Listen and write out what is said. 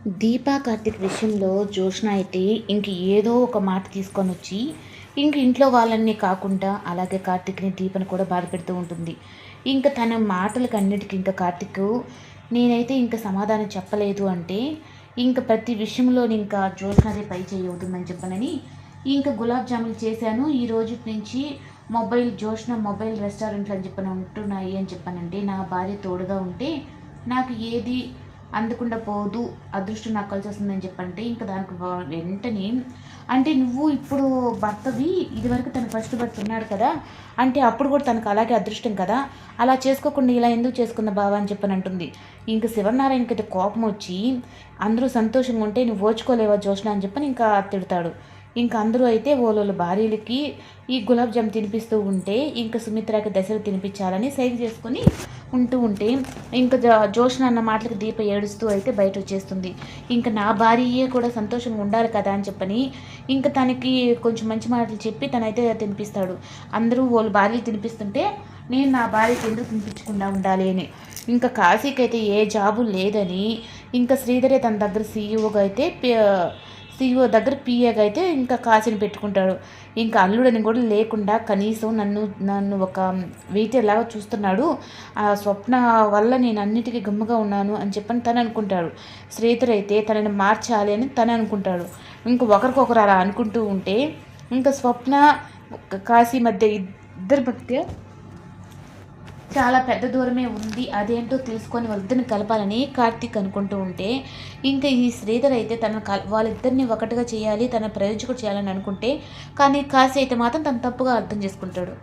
దీపా కార్తీక్ విషయంలో జోష్న అయితే ఇంక ఏదో ఒక మాట తీసుకొనొచ్చి ఇంక ఇంట్లో వాళ్ళని కాకుండా అలాగే కార్తీక్‌ని, దీపని కూడా బాధపెడుతూ ఉంటుంది. ఇంక తన మాటలకన్నిటికి ఇంక కార్తీక్ నేనైతే ఇంక సమాధానం చెప్పలేదు అంటే, ఇంక ప్రతి విషయంలోని ఇంకా జోష్నదే పై చేయి అవుతుందని చెప్పనని, ఇంక గులాబ్ జాములు చేశాను. ఈ రోజుటి నుంచి జోష్న మొబైల్ రెస్టారెంట్లు అని చెప్పని ఉంటున్నాయి అని చెప్పానంటే, నా భార్య తోడుగా ఉంటే నాకు ఏది అందకుండా పోదు. అదృష్టం నాకు కలిసొస్తుందని చెప్పంటే, ఇంక దానికి వెంటనే అంటే నువ్వు ఇప్పుడు భర్తవి, ఇదివరకు తన ఫస్ట్ భర్త ఉన్నాడు కదా! అంటే అప్పుడు కూడా తనకు అలాగే అదృష్టం కదా! అలా చేసుకోకుండా ఇలా ఎందుకు చేసుకున్న బావ అని చెప్పనంటుంది. ఇంక శివనారాయణకైతే కోపమొచ్చి, అందరూ సంతోషంగా ఉంటే నువ్వు ఓర్చుకోలేవా జోష్న అని చెప్పని ఇంకా తిడతాడు. ఇంక అందరూ అయితే ఓలోళ్ళ భార్యలకి ఈ గులాబ్ జామ్ తినిపిస్తూ ఉంటే, ఇంక సుమిత్రకి దశరథ్ తినిపించాలని సైగ చేసుకొని ఉంటే, ఇంక జోష్న అన్న మాటలకి దీప ఏడుస్తూ అయితే బయటొచ్చేస్తుంది. ఇంక నా భార్యయే కూడా సంతోషంగా ఉండాలి కదా అని చెప్పని, ఇంక తనకి కొంచెం మంచి మాటలు చెప్పి తనైతే తినిపిస్తాడు. అందరూ వాళ్ళ భార్యలు తినిపిస్తుంటే, నేను నా భార్యకి ఎందుకు తినిపించకుండా ఉండాలి అని. ఇంకా కాశీకైతే ఏ జాబు లేదని, ఇంకా శ్రీధరే తన దగ్గర సీఈఓగా అయితే సీఈఓ దగ్గర పీఏగా అయితే ఇంకా కాశీని పెట్టుకుంటాడు. ఇంకా అల్లుడని కూడా లేకుండా కనీసం నన్ను నన్ను ఒక వెయిటర్‌లాగా చూస్తున్నాడు. ఆ స్వప్న వల్ల నేను అన్నిటికీ గమ్ముగా ఉన్నాను అని చెప్పని తను అనుకుంటాడు. శ్రీధర్ అయితే తనని మార్చాలి అని తను అనుకుంటాడు. ఇంక ఒకరికొకరు అలా అనుకుంటూ ఉంటే, ఇంకా స్వప్న, కాశీ మధ్య ఇద్దరి మధ్య చాలా పెద్ద దూరమే ఉంది. అదేంటో తెలుసుకొని వాళ్ళిద్దరిని కలపాలని కార్తీక్ అనుకుంటూ ఉంటే, ఇంకా ఈ శ్రీధర్ అయితే వాళ్ళిద్దరిని ఒకటిగా చేయాలి, తన ప్రయోజకుడు చేయాలని అనుకుంటే, కానీ కాశీ అయితే మాత్రం తను తప్పుగా అర్థం చేసుకుంటాడు.